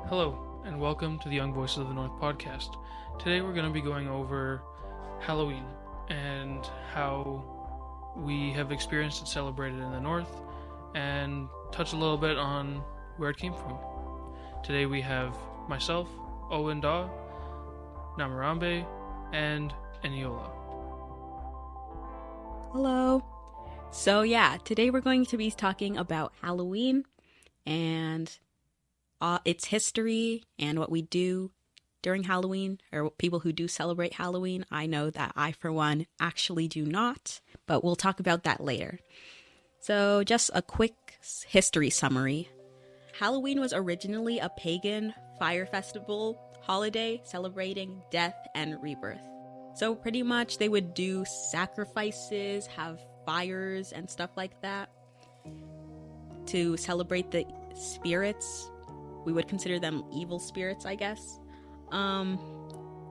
Hello, and welcome to the Young Voices of the North podcast. Today we're going to be going over Halloween and how we have experienced it celebrated in the North and touch a little bit on where it came from. Today we have myself, Owen, Namirembe, and Eniola. Hello. So today we're going to be talking about Halloween and its history and what we do during Halloween, or people who do celebrate Halloween. I know that I, for one, actually do not, but we'll talk about that later. So just a quick history summary. Halloween was originally a pagan fire festival holiday celebrating death and rebirth. So pretty much they would do sacrifices, have fires and stuff like that to celebrate the spirits. We would consider them evil spirits, I guess.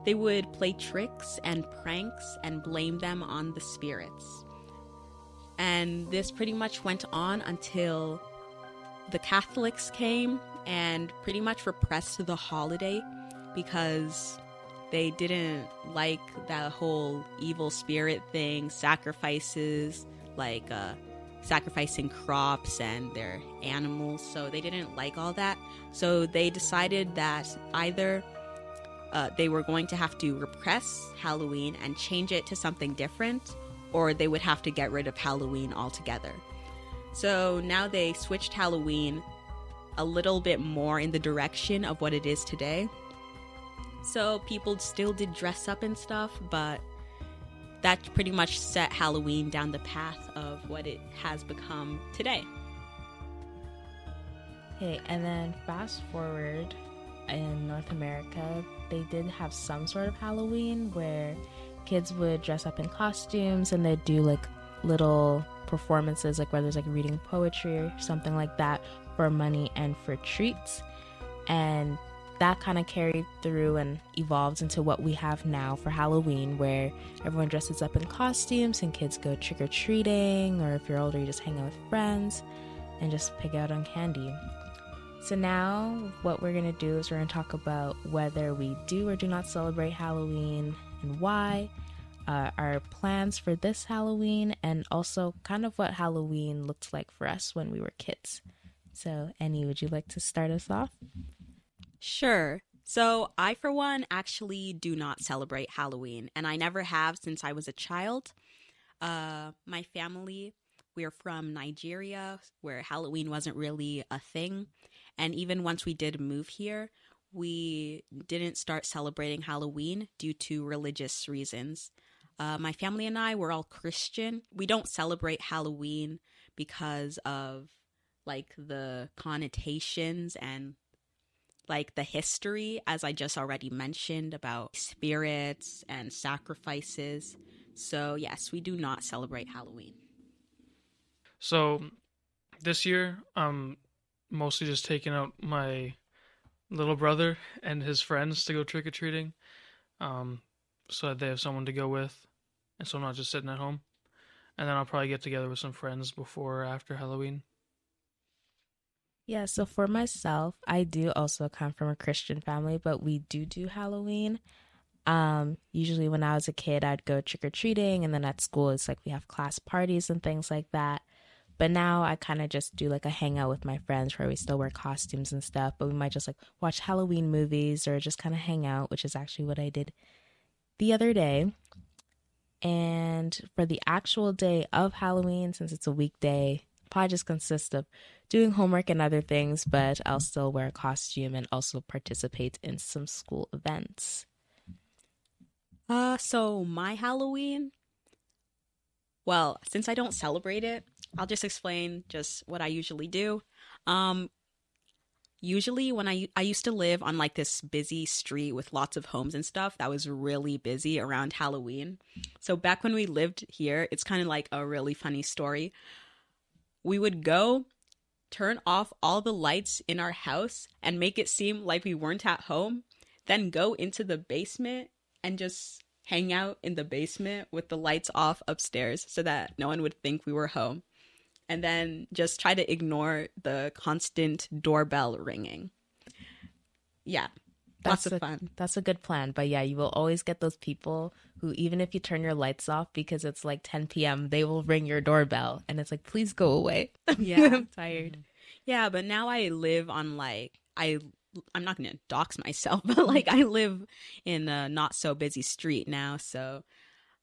They would play tricks and pranks and blame them on the spirits. And this pretty much went on until the Catholics came and pretty much repressed the holiday because they didn't like that whole evil spirit thing, sacrifices, like sacrificing crops and their animals. So they didn't like all that. So they decided that either they were going to have to repress Halloween and change it to something different, or they would have to get rid of Halloween altogether. So now they switched Halloween a little bit more in the direction of what it is today. So people still did dress up and stuff, but that pretty much set Halloween down the path of what it has become today. Okay, and then fast forward in North America, they did have some sort of Halloween where kids would dress up in costumes and they'd do like little performances, like whether it's like reading poetry or something like that for money and for treats. And that kind of carried through and evolved into what we have now for Halloween, where everyone dresses up in costumes and kids go trick-or-treating, or if you're older, you just hang out with friends and just pick out on candy. So now what we're going to do is we're going to talk about whether we do or do not celebrate Halloween and why, our plans for this Halloween, and also kind of what Halloween looked like for us when we were kids. So, Annie, would you like to start us off? Sure. So I, for one, actually do not celebrate Halloween, and I never have since I was a child. My family, we're from Nigeria, where Halloween wasn't really a thing. And even once we did move here, we didn't start celebrating Halloween due to religious reasons. My family and I were all Christian. We don't celebrate Halloween because of like the connotations and like the history, as I just already mentioned, about spirits and sacrifices. So yes, we do not celebrate Halloween. So this year, I'm mostly just taking out my little brother and his friends to go trick-or-treating, so that they have someone to go with, and so I'm not just sitting at home. And then I'll probably get together with some friends before or after Halloween. Yeah, so for myself, I do also come from a Christian family, but we do Halloween. Usually when I was a kid, I'd go trick-or-treating, and then at school, it's like we have class parties and things like that. But now I kind of just do like a hangout with my friends where we still wear costumes and stuff, but we might just like watch Halloween movies or just kind of hang out, which is actually what I did the other day. And for the actual day of Halloween, since it's a weekday, probably just consists of doing homework and other things, but I'll still wear a costume and also participate in some school events. So my Halloween, well, since I don't celebrate it, I'll just explain just what I usually do. Usually when I used to live on like this busy street with lots of homes and stuff that was really busy around Halloween. So back when we lived here, it's kind of like a really funny story. We would go turn off all the lights in our house and make it seem like we weren't at home, then go into the basement and just hang out in the basement with the lights off upstairs so that no one would think we were home. and then just try to ignore the constant doorbell ringing. yeah, lots of a fun. that's a good plan. But yeah, you will always get those people who, even if you turn your lights off because it's like 10 p.m., they will ring your doorbell and it's like, please go away. Yeah. I'm tired. Yeah, but now I live on like I'm not gonna dox myself, but like I live in a not so busy street now, so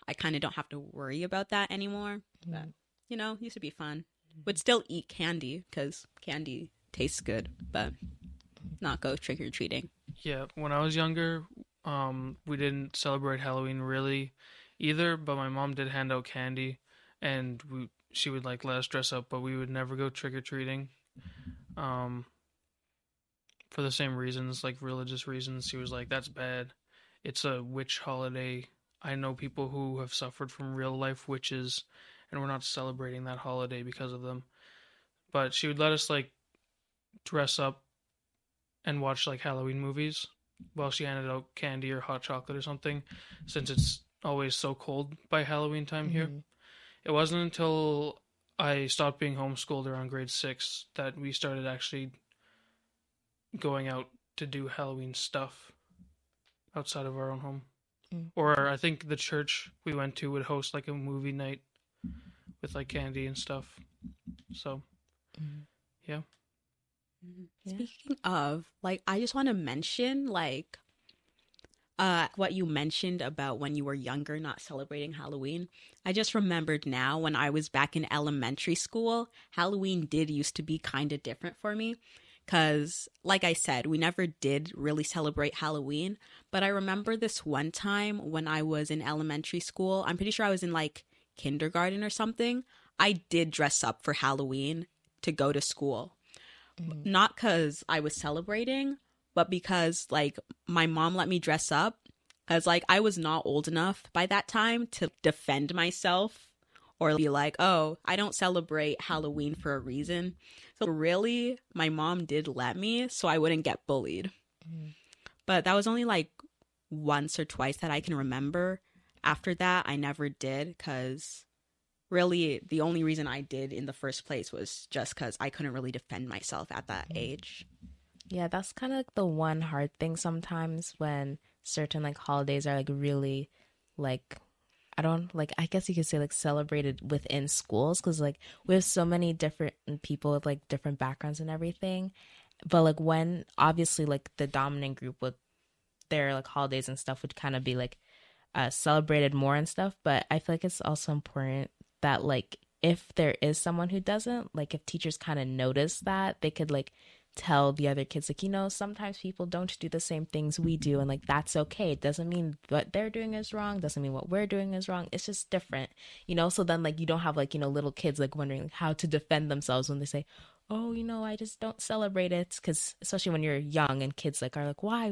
I kind of don't have to worry about that anymore. But you know, used to be fun. Would still eat candy because candy tastes good, but not go trick or treating. Yeah, when I was younger, we didn't celebrate Halloween really either, but my mom did hand out candy, and she would like let us dress up, but we would never go trick or treating. Um, for the same reasons, like religious reasons. She was like, "That's bad. It's a witch holiday. I know people who have suffered from real life witches, and we're not celebrating that holiday because of them." But she would let us like dress up and watch like Halloween movies while she handed out candy or hot chocolate or something, since it's always so cold by Halloween time here. It wasn't until I stopped being homeschooled around grade 6 that we started actually going out to do Halloween stuff outside of our own home. Or I think the church we went to would host like a movie night with like candy and stuff. So, yeah. Speaking of, like, I just want to mention, like, what you mentioned about when you were younger not celebrating Halloween. I just remembered now when I was back in elementary school, Halloween did used to be kind of different for me. Because, like I said, we never did really celebrate Halloween. But I remember this one time when I was in elementary school. I'm pretty sure I was in, like, kindergarten or something. I did dress up for Halloween to go to school. Not because I was celebrating, but because, like, my mom let me dress up. Because, like, I was not old enough by that time to defend myself or be like, oh, I don't celebrate Halloween for a reason. So really, my mom did let me so I wouldn't get bullied. But that was only like once or twice that I can remember. After that, I never did because really the only reason I did in the first place was just because I couldn't really defend myself at that age. Yeah, that's kind of like the one hard thing sometimes when certain like holidays are like really like I guess you could say like celebrated within schools because like we have so many different people with like different backgrounds and everything. But like when obviously like the dominant group with their like holidays and stuff would kind of be like celebrated more and stuff. But I feel like it's also important that like if there is someone who doesn't, like if teachers kind of notice that, they could like tell the other kids like, you know, sometimes people don't do the same things we do and like that's okay. It doesn't mean what they're doing is wrong, doesn't mean what we're doing is wrong. It's just different, you know. So then like you don't have like, you know, little kids like wondering like, how to defend themselves when they say, oh, you know, I just don't celebrate it, because especially when you're young and kids like are like why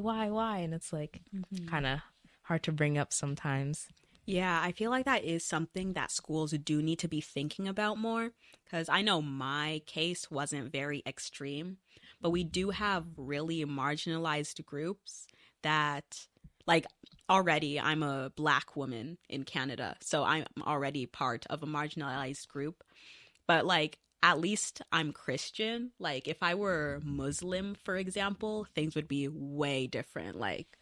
and it's like kind of hard to bring up sometimes. Yeah, I feel like that is something that schools do need to be thinking about more, because I know my case wasn't very extreme, but we do have really marginalized groups that, like, already I'm a Black woman in Canada, so I'm already part of a marginalized group. But, like, at least I'm Christian. Like, if I were Muslim, for example, things would be way different. Like,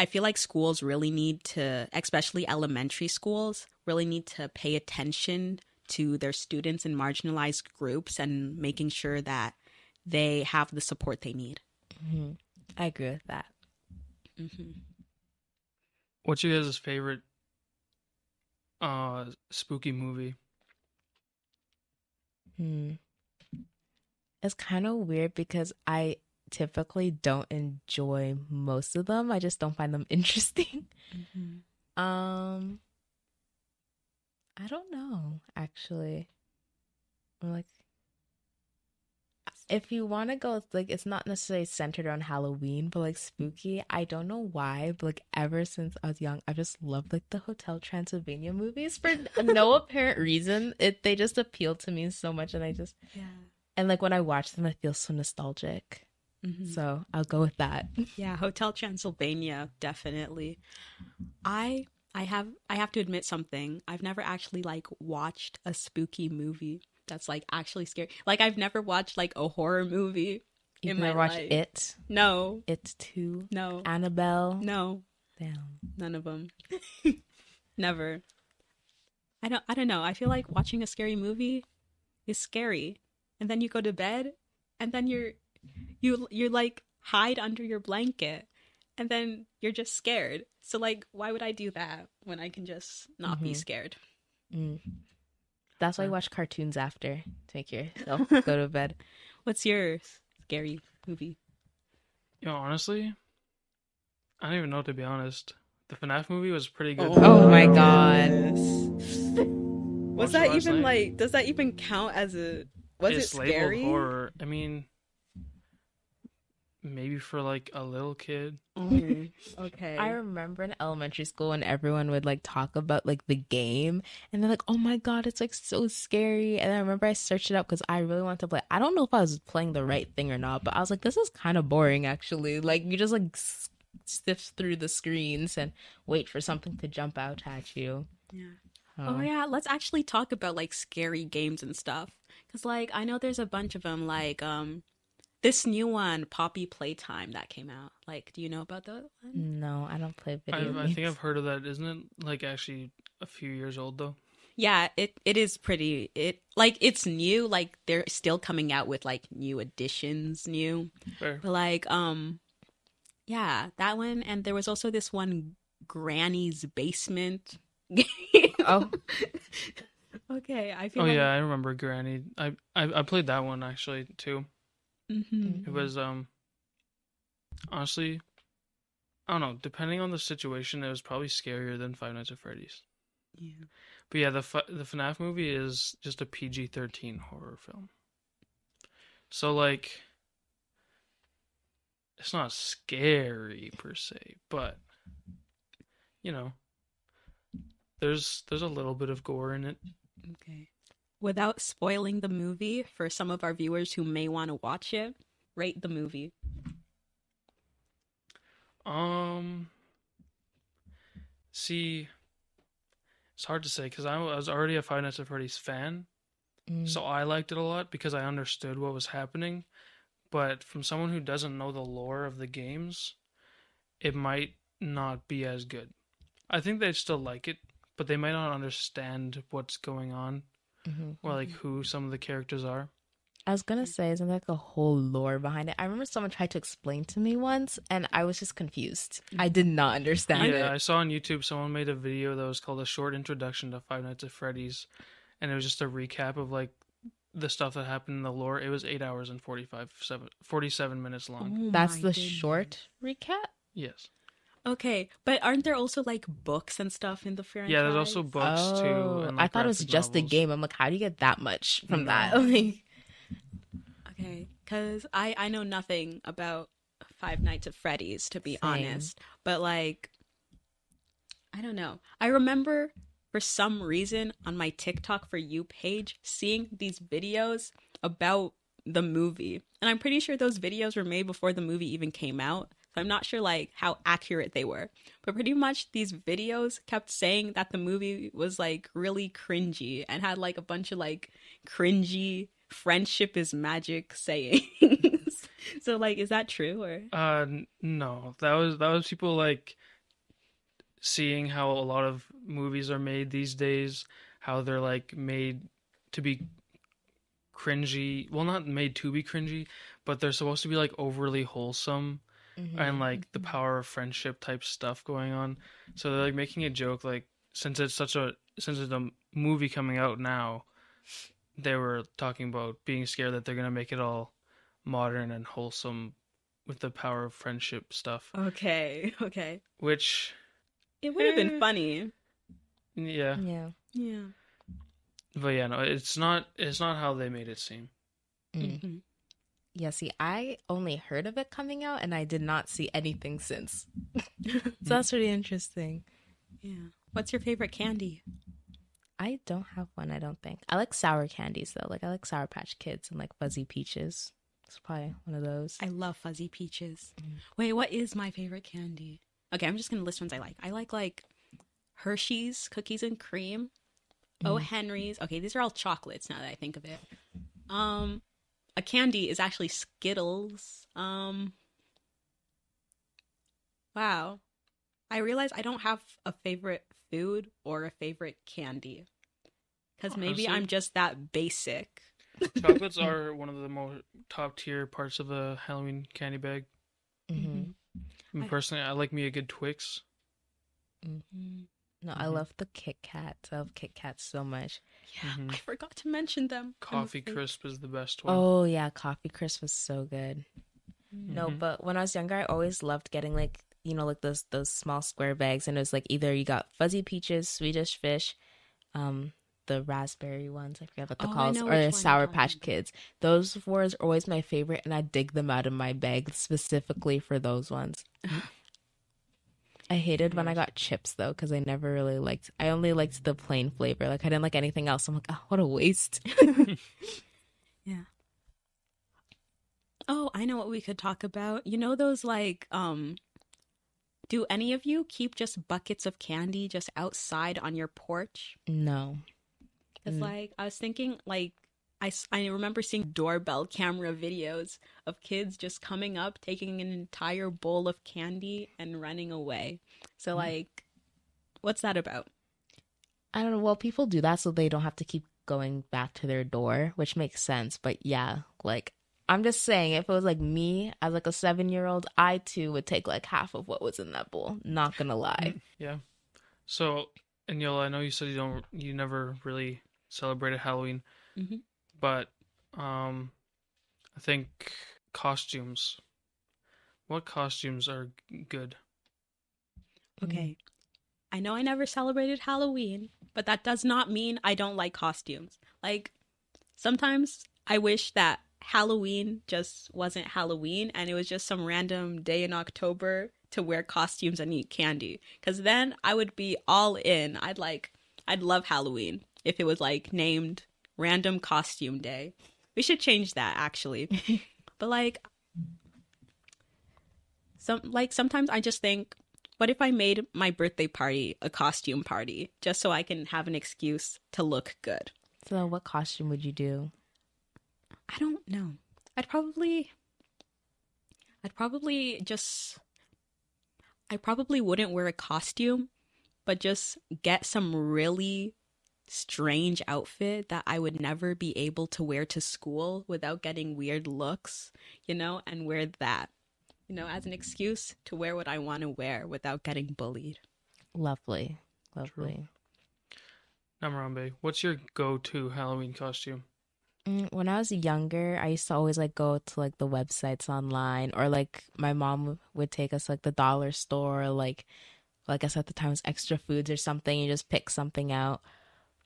I feel like schools really need to, especially elementary schools, really need to pay attention to their students in marginalized groups and making sure that they have the support they need. I agree with that. What's your guys' favorite spooky movie? It's kind of weird because I typically don't enjoy most of them. I just don't find them interesting. I don't know, actually. Like, if you want to go, like, it's not necessarily centered around Halloween, but like spooky, I don't know why, but like ever since I was young, I just loved like the Hotel Transylvania movies for no apparent reason. They just appealed to me so much, and and like when I watch them, I feel so nostalgic. So I'll go with that. Yeah, Hotel Transylvania, definitely. I have to admit something. I've never actually like watched a spooky movie that's like actually scary. Like I've never watched like a horror movie You in never my watch life. It? No, It 2? no, Annabelle? no, Damn. none of them. Never. I don't know. I feel like watching a scary movie is scary, and then you go to bed, and then you're like hide under your blanket, and then you're just scared. So like, why would I do that when I can just not be scared? Mm. That's why I watch cartoons after to make yourself go to bed. What's your scary movie? Honestly, I don't even know, to be honest. The FNAF movie was pretty good. Oh my god. Was Watched it that last even night. like? Does that even count as a? Was it It's labeled scary? horror. I mean, maybe for like a little kid. Okay. I remember in elementary school when everyone would like talk about like the game and they're like, oh my god, it's like so scary. And I remember I searched it up because I really wanted to play. I don't know if I was playing the right thing or not, but I was like, this is kind of boring actually. Like you just like sift through the screens and wait for something to jump out at you. Yeah. Oh yeah, let's actually talk about like scary games and stuff. Cause like I know there's a bunch of them. Like this new one, Poppy Playtime, that came out. Like, do you know about that one? No, I don't play video I games. think I've heard of that. Isn't it like actually a few years old though? Yeah, it is pretty. It's new. Like they're still coming out with like new editions, new. Fair. But like yeah, that one. And there was also this one, Granny's Basement. Oh. Okay, I feel Oh like yeah, I remember Granny. I played that one actually too. Mhm. It was honestly, I don't know. Depending on the situation, it was probably scarier than Five Nights at Freddy's. Yeah. But yeah, the FNAF movie is just a PG-13 horror film. So like, it's not scary per se, but there's a little bit of gore in it. Okay. Without spoiling the movie for some of our viewers who may want to watch it, rate the movie. See, it's hard to say because I was already a Five Nights at Freddy's fan, so I liked it a lot because I understood what was happening. But from someone who doesn't know the lore of the games, it might not be as good. I think they'd still like it, but they might not understand what's going on or like who some of the characters are. I was gonna say, isn't there like a whole lore behind it? I remember someone tried to explain to me once, and I was just confused. I did not understand Yeah, it. I saw on YouTube someone made a video that was called A Short Introduction to Five Nights at Freddy's, and it was just a recap of like the stuff that happened in the lore. It was 8 hours and 47 minutes long. That's the short recap? Yes. Okay, but aren't there also like books and stuff in the franchise? Yeah, there's also books too. And, like, I thought it was graphic just the novels. game. I'm like, how do you get that much from No. that? Like, Okay, because I know nothing about Five Nights at Freddy's, to be honest. But like, I don't know. I remember for some reason on my TikTok For You page seeing these videos about the movie. And I'm pretty sure those videos were made before the movie even came out. So I'm not sure like how accurate they were. But pretty much these videos kept saying that the movie was like really cringy and had like a bunch of like cringy friendship is magic sayings. So like, is that true or? No, that was people like seeing how a lot of movies are made these days, how they're like made to be cringy. Well, not made to be cringy, but they're supposed to be like overly wholesome and like the power of friendship type stuff going on. So they're like making a joke like since it's a movie coming out now, they were talking about being scared that they're gonna make it all modern and wholesome with the power of friendship stuff. Okay. Which It would have been funny. yeah. Yeah. But yeah, no, it's not how they made it seem. Mm-hmm. yeah, see, I only heard of it coming out and I did not see anything since. So that's really interesting. Yeah. What's your favorite candy? I don't have one, I don't think. I like sour candies though. Like I like Sour Patch Kids and like Fuzzy Peaches. It's probably one of those. I love Fuzzy Peaches. Wait, what is my favorite candy? Okay, I'm just gonna list ones I like. I like Hershey's Cookies and Cream. Oh, Henry's. Okay, these are all chocolates now that I think of it. a candy is actually Skittles. Wow. I realize I don't have a favorite food or a favorite candy. Because maybe Honestly, I'm just that basic. chocolates are one of the more top tier parts of a Halloween candy bag. Mm-hmm. Me personally, I like me a good Twix. Mm-hmm. No, I Mm-hmm. love the Kit Kats. I love Kit Kats so much. Yeah, Mm-hmm. I forgot to mention them. Coffee Crisp is the best one. Oh yeah, Coffee Crisp was so good. No, Mm-hmm. but when I was younger, I always loved getting like like those small square bags, and it was like either you got Fuzzy Peaches, Swedish Fish, the raspberry ones, I forget what they're Oh, I called, know or which the one you're Sour talking Patch about. Kids. Those four are always my favorite, and I dig them out of my bag specifically for those ones. I hated when I Nice. got chips though, because I never really liked. I only liked the plain flavor. Like I didn't like anything else. I'm like, oh, what a waste. Yeah. Oh, I know what we could talk about. You know those like do any of you keep just buckets of candy just outside on your porch? No. It's like I was thinking like I remember seeing doorbell camera videos of kids just coming up, taking an entire bowl of candy and running away. So like what's that about? I don't know. Well, people do that so they don't have to keep going back to their door, which makes sense. But yeah, like I'm just saying, if it was like me as like a 7-year-old, I too would take like half of what was in that bowl. Not gonna lie. Yeah. So, Eniola, I know you said you never really celebrated Halloween, Mm-hmm. but I think costumes. What costumes are good? Okay. I know I never celebrated Halloween, but that does not mean I don't like costumes. Like, sometimes I wish that Halloween just wasn't Halloween and it was just some random day in October to wear costumes and eat candy. Because then I would be all in. I'd love Halloween if it was like named Random Costume Day. We should change that actually. But sometimes I just think, what if I made my birthday party a costume party just so I can have an excuse to look good? So, what costume would you do? I don't know. I'd probably just I probably wouldn't wear a costume, but just get some really strange outfit that I would never be able to wear to school without getting weird looks, and wear that, as an excuse to wear what I want to wear without getting bullied. Lovely, True. lovely. Namirembe, what's your go-to Halloween costume? When I was younger, I used to always like go to like the websites online, or like my mom would take us like the dollar store, or, like I guess at the time it was Extra Foods or something. You just pick something out.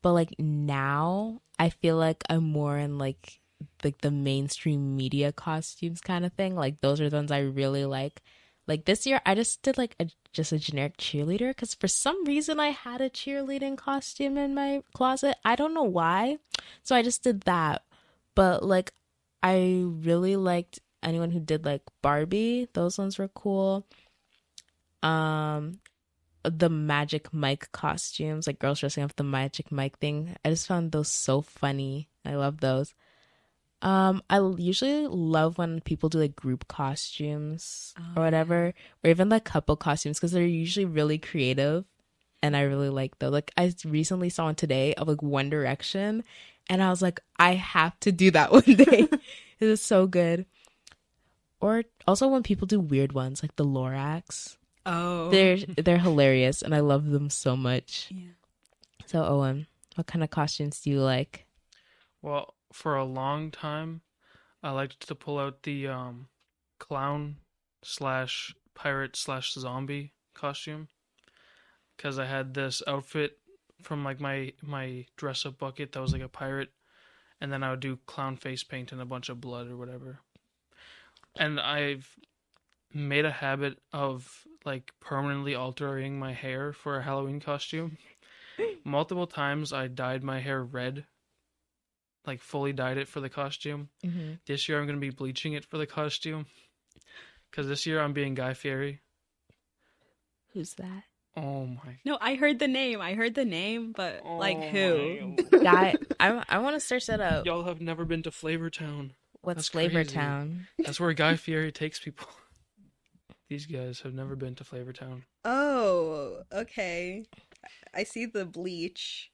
But like now, I feel like I'm more in like the mainstream media costumes kind of thing. Like those are the ones I really like. Like this year, I just did like just a generic cheerleader because for some reason I had a cheerleading costume in my closet. I don't know why, so I just did that. But like, I really liked anyone who did like Barbie. Those ones were cool. The Magic Mike costumes, like girls dressing up the Magic Mike thing. I just found those so funny. I love those. I usually love when people do like group costumes or whatever, or even like couple costumes because they're usually really creative, and I really like those. Like I recently saw one today of like One Direction, and I was like, I have to do that one day. It is so good. Or also when people do weird ones like the Lorax. Oh, They're hilarious, and I love them so much. yeah. So Owen, what kind of costumes do you like? Well, for a long time, I liked to pull out the clown slash pirate slash zombie costume because I had this outfit from like my dress up bucket that was like a pirate, and then I would do clown face paint and a bunch of blood or whatever. And I've made a habit of like permanently altering my hair for a Halloween costume. Multiple times I dyed my hair red, like fully dyed it for the costume. Mm-hmm. This year I'm going to be bleaching it for the costume because this year I'm being Guy Fieri. Who's that? Oh my. No, I heard the name, but like who? my. Guy, I want to search that up. Y'all have never been to Flavortown. What's That's Flavor crazy. Town? That's where Guy Fieri takes people. These guys have never been to Flavortown. Oh, okay. I see the bleach.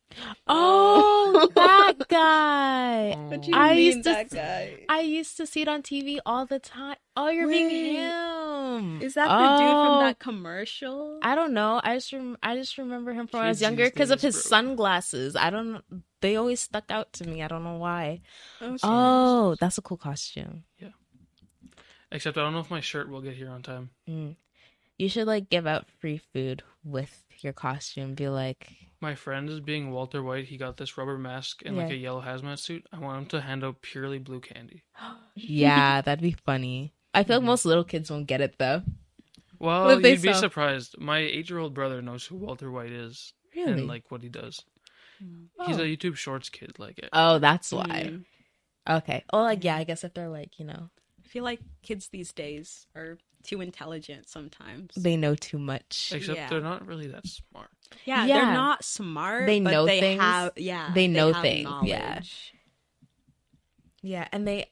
Oh, that guy. What Oh, do you I mean used to that guy? I used to see it on TV all the time. Oh, you're being Wait, him. is that the dude from Oh, that commercial? I don't know. I just remember him from when I was kids younger these because of days, his bro. sunglasses. I don't. They always stuck out to me. I don't know why. Okay. Oh, that's a cool costume. Yeah. Except I don't know if my shirt will get here on time. Mm. You should like give out free food with your costume. Be like, My friend is being Walter White. He got this rubber mask and like Yeah. a yellow hazmat suit. I want him to hand out purely blue candy. yeah, that'd be funny. I feel like most little kids won't get it though. What Well, if they you'd be saw- surprised. My 8-year-old brother knows who Walter White is Really? and like what he does. He's a YouTube Shorts kid. Like, Oh, that's why. Mm. Okay. Oh, like yeah. I guess if they're like, I feel like kids these days are too intelligent sometimes. they know too much. except Yeah. they're not really that smart. Yeah, Yeah. they're not smart. They but know they things. Have, They know have things, yeah. knowledge. Yeah, and they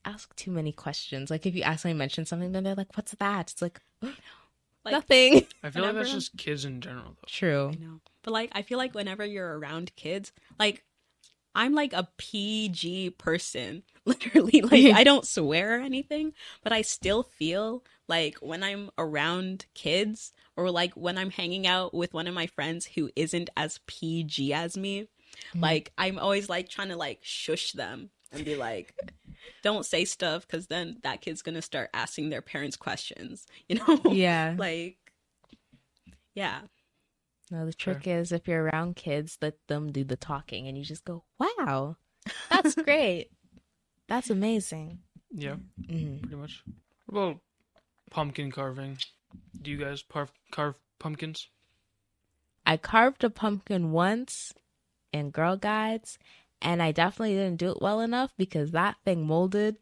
ask too many questions. Like if you accidentally mention something, then they're like, "What's that?" It's like, Like, nothing. I feel like Whenever- that's just kids in general, though. True. I know. But like I feel like whenever you're around kids, like I'm like a PG person. Literally, like I don't swear or anything, but I still feel like when I'm around kids or like when I'm hanging out with one of my friends who isn't as PG as me, like I'm always like trying to like shush them and be like, don't say stuff because then that kid's gonna start asking their parents questions, you know? Yeah. Like, yeah. No, the trick is if you're around kids, let them do the talking, and you just go, "Wow, that's great. That's amazing." Yeah, Mhm. pretty much. What about pumpkin carving? Do you guys carve pumpkins? I carved a pumpkin once in Girl Guides, and I definitely didn't do it well enough because that thing molded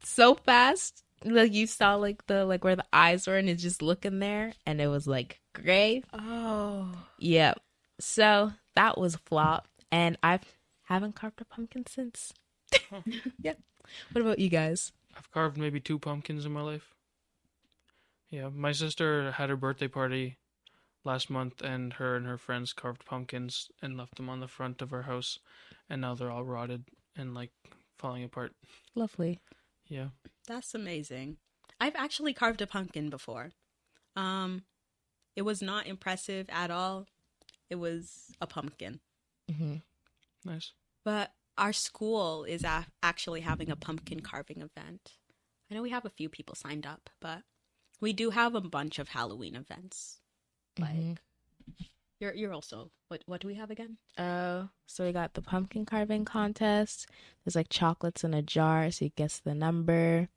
so fast. Like you saw like the like where the eyes were, and it's just looking there, and it was like gray. Oh. Yeah. So that was a flop, and I haven't carved a pumpkin since. Yeah. What about you guys? I've carved maybe 2 pumpkins in my life. Yeah, my sister had her birthday party last month, and her friends carved pumpkins and left them on the front of our house, and now they're all rotted and like falling apart. Lovely. Yeah. That's amazing. I've actually carved a pumpkin before. It was not impressive at all. It was a pumpkin. Mm-hmm. Nice. But our school is actually having a pumpkin carving event. I know we have a few people signed up, but we do have a bunch of Halloween events. Like you're also what do we have again? So we got the pumpkin carving contest. There's like chocolates in a jar, so you guess the number.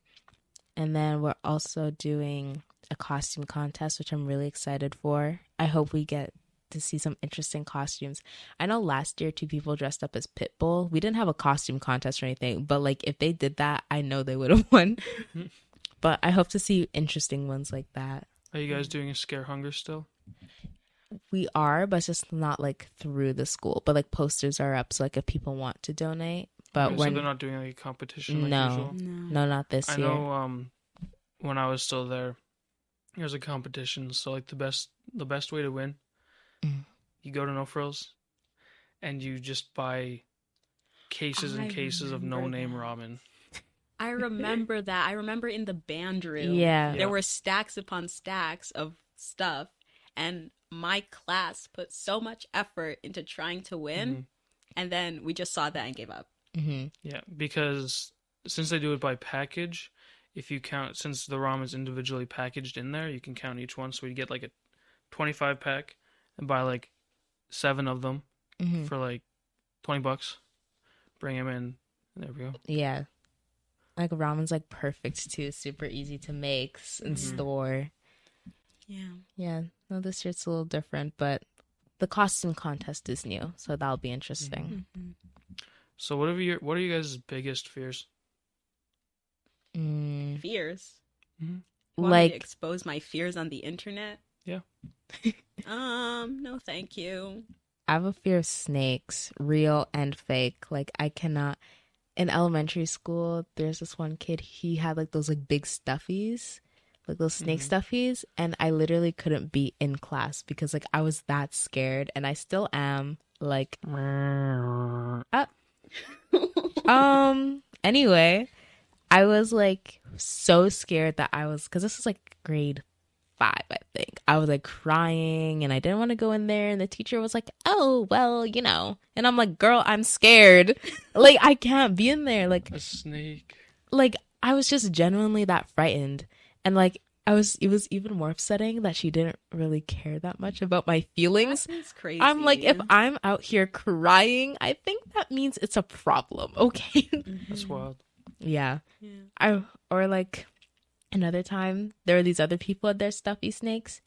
And then we're also doing a costume contest, which I'm really excited for. I hope we get to see some interesting costumes. I know last year 2 people dressed up as Pitbull. We didn't have a costume contest or anything, but like if they did that, I know they would have won. But I hope to see interesting ones like that. Are you guys doing a scare hunger still? We are, but it's just not like through the school. But like posters are up, so like if people want to donate. But Okay, we're so they're not doing like a competition like No. usual? no, not this I year. know when I was still there was a competition, so like the best way to win, you go to No Frills and you just buy cases and I cases of remember no name that. ramen. I remember that. I remember in the band room. Yeah. There were stacks upon stacks of stuff, and my class put so much effort into trying to win, and then we just saw that and gave up. Mm-hmm. Yeah, because since they do it by package, if you count, since the ramen's individually packaged in there, you can count each one. So you get like a 25 pack and buy like 7 of them for like $20. Bring them in. And there we go. Yeah. Like ramen's like perfect too. Super easy to make and store. Yeah. Yeah. No, this year it's a little different, but the costume contest is new, so that'll be interesting. So what are you guys' biggest fears? Fears. Mm-hmm. Want me to Like expose my fears on the internet? Yeah. No, thank you. I have a fear of snakes, real and fake. Like I cannot. in elementary school, there's this one kid, he had like those like big stuffies, like those snake stuffies, and I literally couldn't be in class because like I was that scared, and I still am. Like, anyway, I was like so scared that I was, because this was like grade 5, I think. I was like crying and I didn't want to go in there, and the teacher was like, oh well, you know, and I'm like, girl, I'm scared. Like, I can't be in there. Like, A snake. like I was just genuinely that frightened, and like it was even more upsetting that she didn't really care that much about my feelings. That's crazy. I'm like, if I'm out here crying, I think that means it's a problem. Okay. That's wild. Yeah. Yeah. Or like another time, there were these other people at their stuffy snakes,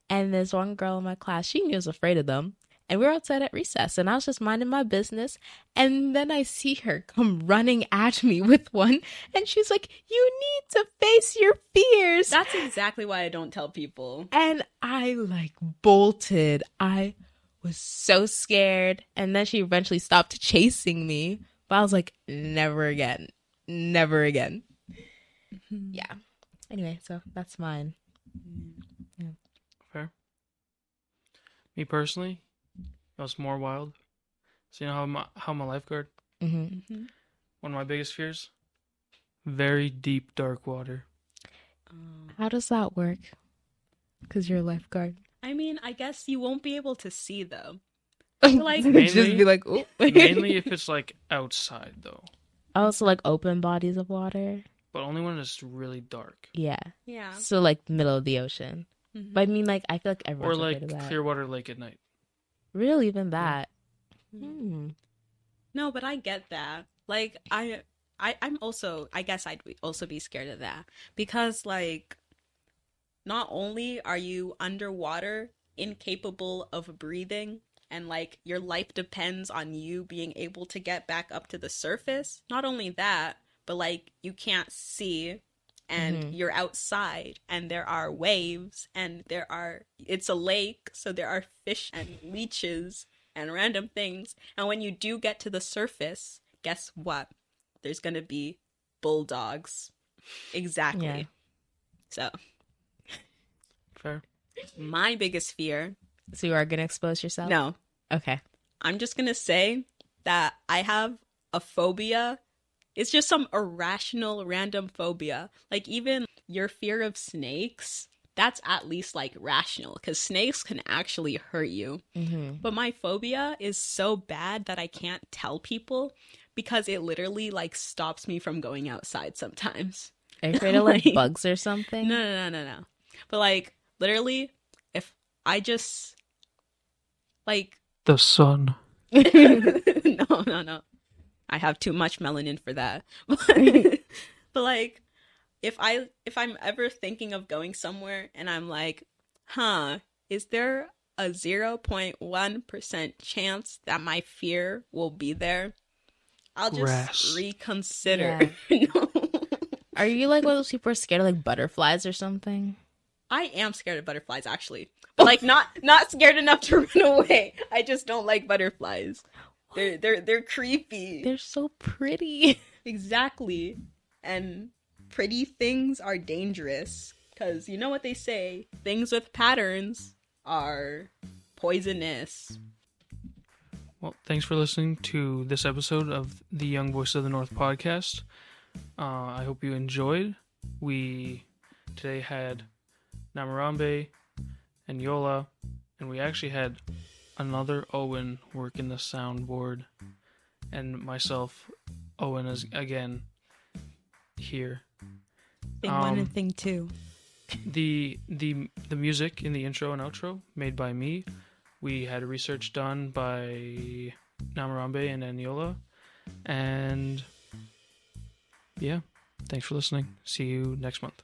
and this one girl in my class, she knew I was afraid of them. And we were outside at recess, and I was just minding my business. And then I see her come running at me with one, and she's like, you need to face your fears. That's exactly why I don't tell people. And I like bolted. I was so scared. And then she eventually stopped chasing me. But I was like, never again. Never again. Yeah. Anyway, so that's mine. Yeah. Fair. Me personally, it was more wild. So you know how I'm a lifeguard? Mm-hmm. One of my biggest fears? Very deep, dark water. How does that work? Because you're a lifeguard. I mean, I guess you won't be able to see them. Like, just be like, oh. Mainly if it's like outside though. Oh, so like open bodies of water? But only when it's really dark. Yeah. Yeah. So like middle of the ocean. Mhm. But I mean, like, I feel like Or everyone's like afraid of that. Clearwater Lake at night. Really, even that? No, but I get that. Like, I'm also, I guess also be scared of that. Because, like, not only are you underwater, incapable of breathing, and, like, your life depends on you being able to get back up to the surface. Not only that, but, like, you can't see, and you're outside, and there are waves, and it's a lake, so there are fish and leeches and random things. And when you do get to the surface, guess what? There's gonna be bulldogs. Exactly. Yeah. So, Fair. my biggest fear... So you are going to expose yourself? No. Okay. I'm just gonna say that I have a phobia. It's just some irrational, random phobia. Like, even your fear of snakes, that's at least, like, rational. Because snakes can actually hurt you. Mm-hmm. But my phobia is so bad that I can't tell people. Because it literally, like, stops me from going outside sometimes. Are you afraid of, like, bugs or something? No. But, like, literally, if I just, like... The sun. No. I have too much melanin for that. But like, if I'm ever thinking of going somewhere and I'm like, is there a 0.1% chance that my fear will be there? I'll just Grass. reconsider. No. Are you like one of those people who are scared of like butterflies or something? I am scared of butterflies, actually. But like, not scared enough to run away. I just don't like butterflies. They're creepy. They're so pretty. Exactly. And pretty things are dangerous. Because you know what they say, things with patterns are poisonous. Well, thanks for listening to this episode of the Young Voice of the North podcast. I hope you enjoyed. We today had Namirembe, Eniola, and we actually had another Owen working the soundboard, and myself, Owen, is again here. Thing one and thing two. The music in the intro and outro made by me. We had research done by Namirembe and Eniola, and yeah, thanks for listening. See you next month.